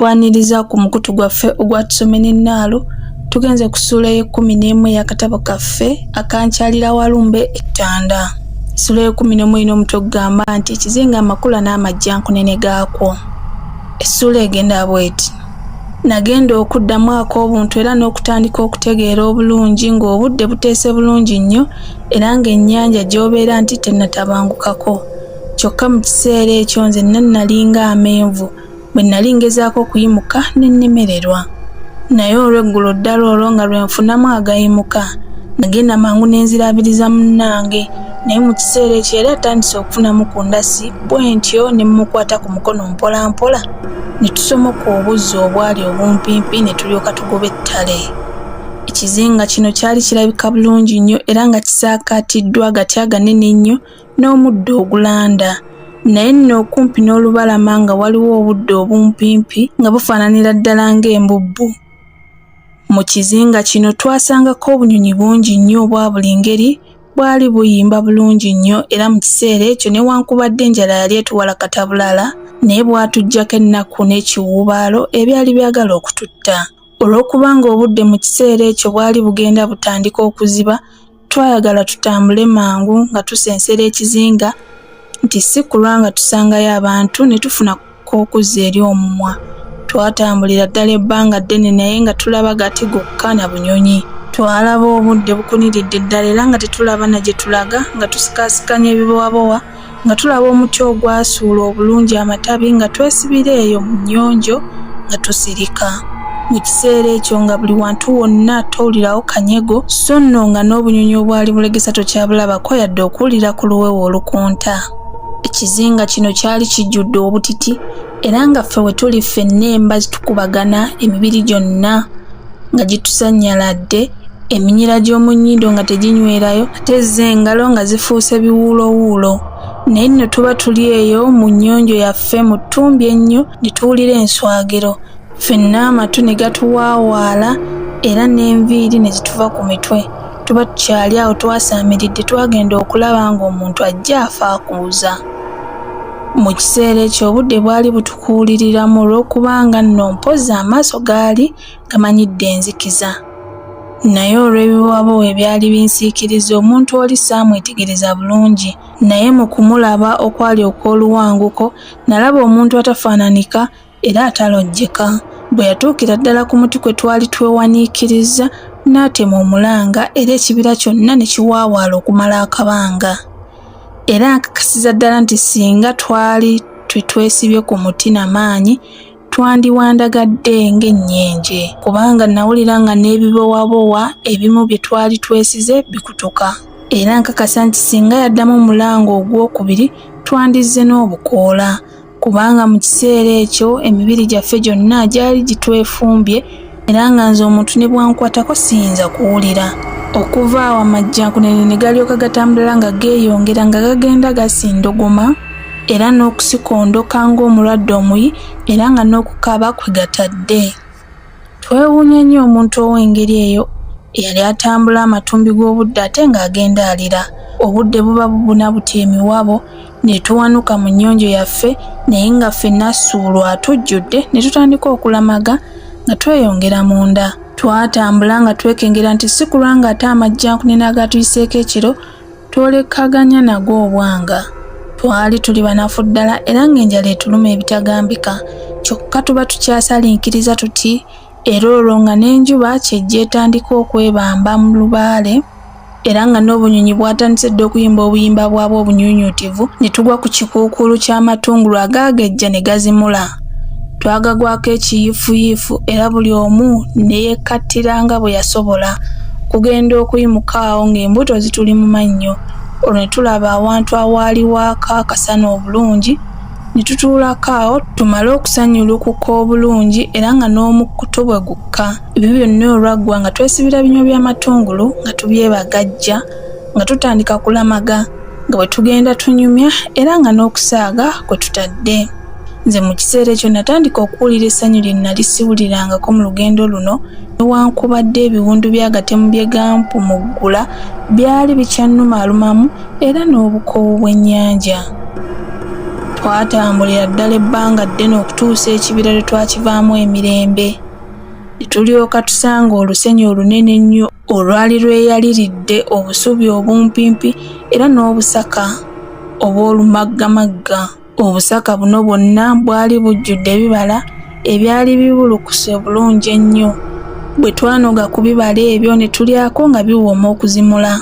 tukwaniriza ku mukutu gwaffe ogwatusome n'ennaalo tugenze kusuula ye11 y'akatabo kaffe akankyalira Walumbe Ettanda. Ssuula ye11 ino omutwe gugamba nti ekizinga amakula n'amajja nkunene gaakwo. Essuula egenda bw'eti: nagenda okuddamu ak'obuntu era n'okutandika okutegeera obulungi ng'obudde buteese bulungi nnyo era ng'ennyanja gy'obeera nti tennatabangukako. Kyokka mu kiseera ekyo nze nalinga amenvu bwe nali ngezaako okuyimuka ne nnemererwa. Naye olw'eggulo ddala olwo nga lwe nfunamu agayimuka nagenda mangu ne nzirabiriza munnange, naye mu kiseera ekyo yali atandise okufunamu ku ndasi bwe ntyo ne mmukwata ku mukono mpola mpola ne tusomoka obuzzi obwali obumpimpi ne tulyoka tugoba ettale. Ekizinga kino kyali kirabika bulungi nnyo era nga kisaakaatiddwa agati aganene ennyo n'omuddo ogulanda, naye nno okumpi n'olubalama nga waliwo obudde obumpimpi nga bufaananira ddala ng'embubbu. Mu kizinga kino twasangako obunyonyi bungi nnyo obwa buli ngeri, bwali buyimba bulungi nnyo era mu kiseera ekyo newankubadde enjala yali etuwala katabulala naye bwatuggyako ennaku n'ekiwuubaalo ebyali byagala okututta. Olw'okubanga obudde mu kiseera ekyo bwali bugenda butandika okuziba, twayagala tutambule mangu nga tusensera ekizinga nti si kulwa nga tusangayo abantu ne tufunako okuzza eri omumwa. Twatambulira ddala ebbanga ddene naye nga tulaba gati gokka na bunyonyi. Twalaba obudde bukuniridde ddala era nga tetulaba na gye tulaga, nga tusikaasikanya ebibowabowa, nga tulaba omuti ogwasuula obulungi amatabi nga twesibira eyo mu nnyonjo nga tusirika. Mu kiseera ekyo nga buli wantu wonna towulirawo kanyego, so nno nga n'obunyonyi obwali bulegesa tokyabulabako yadde okuwulira ku luwewo olukunta. Ekizinga kino kyali kijjudde obutiti era nga ffe we tuli ffenna emba zitukubagana emibiri gyonna nga gitusanyaladde, eminyira gy'omu nnyindo nga teginywerayo, ate zo engalo nga zifuuse biwuulowuulo. Naye nno tuba tuli eyo mu nnyonjo yaffe mu ttumbi ennyo ne tuwulira enswagiro, ffenna amatu ne gatuwaawaala era n'enviiri ne zituva ku mitwe. Tuba tukyali awo twasaamiridde twagenda okulaba ng'omuntu ajja afa akuuza. Mu kiseera ekyo obudde bwali butukuuliriramu olw'okubanga nno mpozzi amaaso gaali gamanyidde enzikiza. Naye olw'ebiwaabo ebyali binsiikiriza omuntu oli saamwetegereza bulungi, naye mu kumulaba okwali okw'oluwanguko nalaba omuntu atafaananika era atalojjeka. Bwe yatuukira ddala ku muti kwe twali twewaniikiriza n'atema omulanga era ekibira kyonna ne kiwaawaala okumala akabanga. Era nkakasiza ddala nti singa twali twesibye ku muti n'amaanyi twandiwandagadde ng'ennyenje, kubanga nawulira nga n'ebibowabowa ebimu bye twali twesize bikutuka. Era nkakasa nti singa yaddamu omulanga ogwokubiri twandizze n'obukoola, kubanga mu kiseera ekyo emibiri gyaffe gyonna gyali gitwefumbye era nga nze omuntu ne bwankwatako siyinza kuwulira. Okuva awo amajjankunene ne galyoka gatambula nga geeyongera nga gagenda gasindogoma era n'okusikondoka ng'omulwadde omuyi era nga n'okukaaba kwe gatadde. Twewuunya nnyo omuntu ow'engeri eyo eyali atambula amatumbi g'obudde ate ng'agenda alira. Obudde buba bubuna buti emiwabo ne tuwanuka mu nnyonjo yaffe naye nga ffenna ssuulwa tujjudde ne tutandika okulamaga nga tweyongera munda. Twatambula nga twekengera nti si kulwa nga ate amajjankunene agatuyiseeko ekiro twolekaganya nago obwanga. Twali tuli banafu ddala era ng'enjala etuluma ebitagambika, kyokka tuba tukyasalinkiriza tuti era olwo nga n'enjuba kyejja etandika okwebamba mu lubaale era nga n'obunyonyi bwatandise dde okuyimba obuyimba bwabwo obunyuunyuutivu ne tugwa ku kikuukuulu ky'amatungulu agaagejja ne gazimula. Twagagwako ekiyiifuyiifu era buli omu ne yeekkattira nga bwe yasobola kugenda okuyimuka awo ng'embuto zituli mu mannyo. Olwo ne tulaba awantu awaali waaka akasana obulungi ne tutuulako awo tumale okusanyulukuka obulungi era nga n'omukkuto bwe gukka. Ebyo byonna olwaggwa nga twesibira binywa by'amatungulu nga tubyebagajja nga tutandika kulamaga nga bwe tugenda tunyumya era nga n'okusaaga kwe tutadde. Nze mu kiseera ekyo natandika okuwulira essanyu lye nalisiwulirangako mu lugendo luno newankubadde ebiwundu by'agatemu bye gampumuggula byali bikyannuma alumamu era n'obukoowu bw'ennyanja. twatambulira ddala ebbanga ddene okutuusa ekibira lwe twakivaamu emirembe. Ne tulyoka tusanga olusenyi olunene ennyo olwali lweyaliridde obusubi obumpimpi era n'obusaka obw'olumaggamagga. Obusaka buno bwonna bwali bujjudde ebibala ebyali bibulukuse bulungi ennyo. Bwe twanoga ku bibala ebyo ne tulyako nga biwooma okuzimula.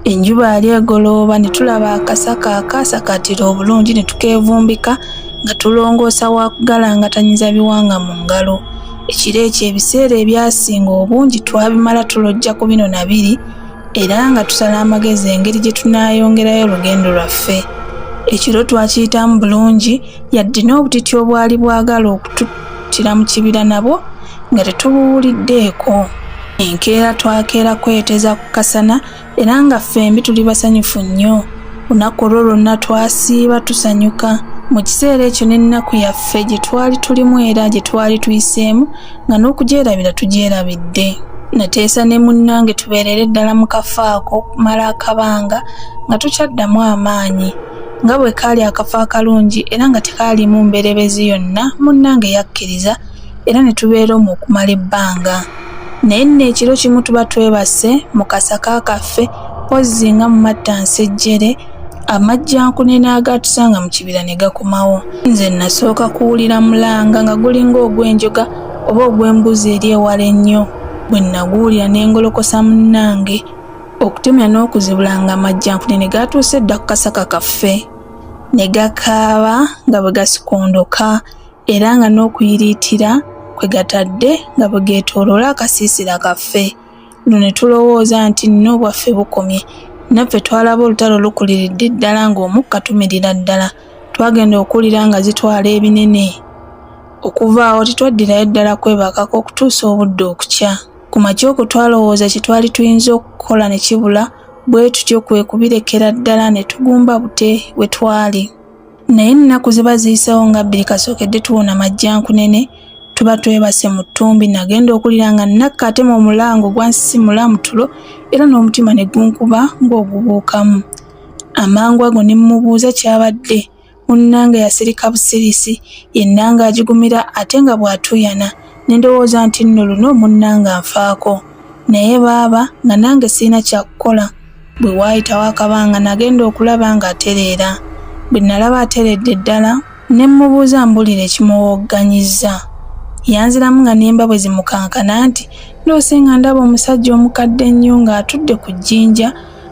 Enjuba yali egolooba ne tulaba akasaka akaasakatira obulungi ne tukeevumbika nga tulongoosa wa kugalangatanyiza biwanga mu ngalo. Ekiro ekyo ebiseera ebyasinga obungi twabimala tulojja ku bino na biri era nga tusala amagezi engeri gye tunaayongerayo olugendo lwaffe. Ekiro twakiyitamu bulungi yadde n'obutiti obwali bwagala okututtira mu kibira nabwo nga tetubuwuliddeeko. Enkeera twakeera kweteza ku kasana era nga ffembi tuli basanyufu nnyo. Lunaku olwo lwonna twasiiba tusanyuka. Mu kiseera ekyo n'ennaku yaffe gye twali tulimu era gye twali tuyiseemu nga n'okugyerabira tugyerabidde. Nateesa ne munnange tubeerere ddala mu kafo ako okumala akabanga nga tukyaddamu amaanyi. Nga bwe kaali akafo akalungi era nga tekaalimu mberebezi yonna, munnange yakkiriza era ne tubeera omwo okumala ebbanga. Naye nno ekiro kimu tuba twebase mu kasaka kaffe pozzi nga mu mattansejjere amajjankunene agaatusanga mu kibira ne gakomawo. Nze nasooka kuwulira mulanga nga gulinga ogw'enjoga oba ogw'embuzi eri ewala ennyo. Bwe naguwulira ne ngolokosa munnange okutemya n'okuzibula nga amajjankunene gaatuuse dda ku kasaka kaffe. Ne gakaaba nga bwe gasikondoka era nga n'okuyiriitira kwe gatadde nga bwe geetooloola akasiisira kaffe. Nno ne tulowooza nti nno obwaffe bukomye. Naffe twalaba olutalo lukuliridde ddala ng'omukka tumirira ddala. Twagenda okuwulira nga zitwala ebinene. Okuva awo tetwaddirayo ddala kwebakako okutuusa obudde okukya. Ku makya okwo twalowooza kye twali tuyinza okukola ne kibula, bwe tutyo kwe kubirekera ddala ne tugumba bute we twali. Naye ennaku ziba ziyiseewo nga bbiri kasookedde tuwona majjankunene, tuba twebase mu ttumbi. Nagenda okuwulira nga Nakkatema omulango gwansisimula mu tulo era n'omutima ne gunkuba ng'ogubuukamu. Amangu ago ne mmubuuza kyabadde. Munnange yasirika busirisi yenna ng'agigumira ate nga bw'atuyana. Ne ndowooza nti nno luno munnange anfaako. Naye baaba nga nange sirina kyakukola. Bwe waayitawo akabanga nagenda okulaba ng'atereera. Bwe nalaba ateredde ddala ne mmubuuza mbulira ekimuwogganyizza. Yanziramu nga n'emba bwe zimukankana nti ndoose nga ndaba omusajja omukadde ennyo ng'atudde ku jjinja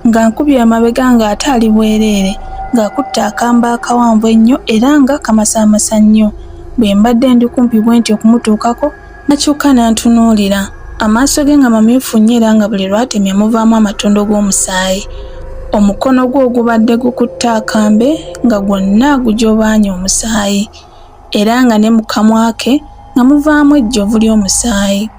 ng'ankubye amabega ng'ate ali bwereere ng'akutte akamba akawanvu ennyo era nga kamasaamasa nnyo. Bwe mbadde ndi kumpi bwe nti okumutuukako nakyuka n'antunuulira. Amaaso ge nga mamyufu nnyo era nga buli lw'atemya muvaamu amatondo g'omusaayi. Omukono gwe ogubadde gukutte akambe nga gwonna gujobaanye omusaayi era nga ne mu kamwa ke nga muvaamu ejjovu ly'omusaayi.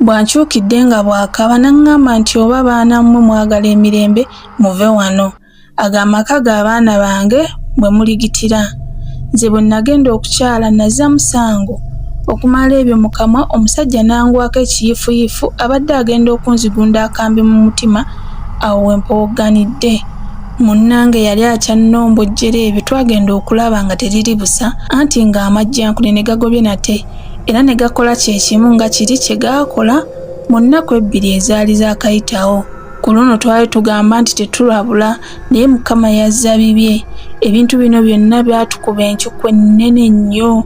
Bw'ankyukidde nga bw'akaba n'aŋŋamba nti oba baana mmwe mwagala emirembe muve wano. Ago amaka g'abaana bange bwe muligitira. Nze bwe nagenda okukyala nazza musango. Okumala ebyo mu kamwa omusajja n'angwako ekiyiifuyiifu abadde agenda okunzigunda akambe mu mutima. Awo we mpowogganidde. Munnange yali akyannombojjera ebyo twagenda okulaba nga teriri busa anti ng'amajjankunene gagobye nate era ne gakola kye kimu nga kiri kye gaakola mu nnaku ebbiri ezaali zaakayitawo. Ku luno twali tugamba nti tetulabula naye Mukama yazza bibye. Ebintu bino byonna byatukuba enkukwe nnene nnyo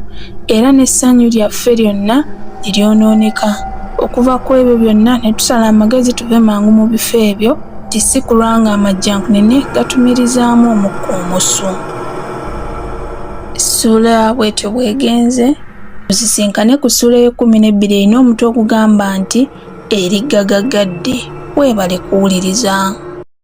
era n'essanyu lyaffe lyonna ne lyonooneka. Okuva ku ebyo byonna ne tusala amagezi tuve mangu mu bifo ebyo nti si kulwa nga amajjankunene gatumirizaamu omukka omusu. Ssuula bw'etyo bwegenze. Tusisinkane ku ssuula y'e12 erina omutwe ogugamba nti erigagaggadde. Weebale kuwuliriza.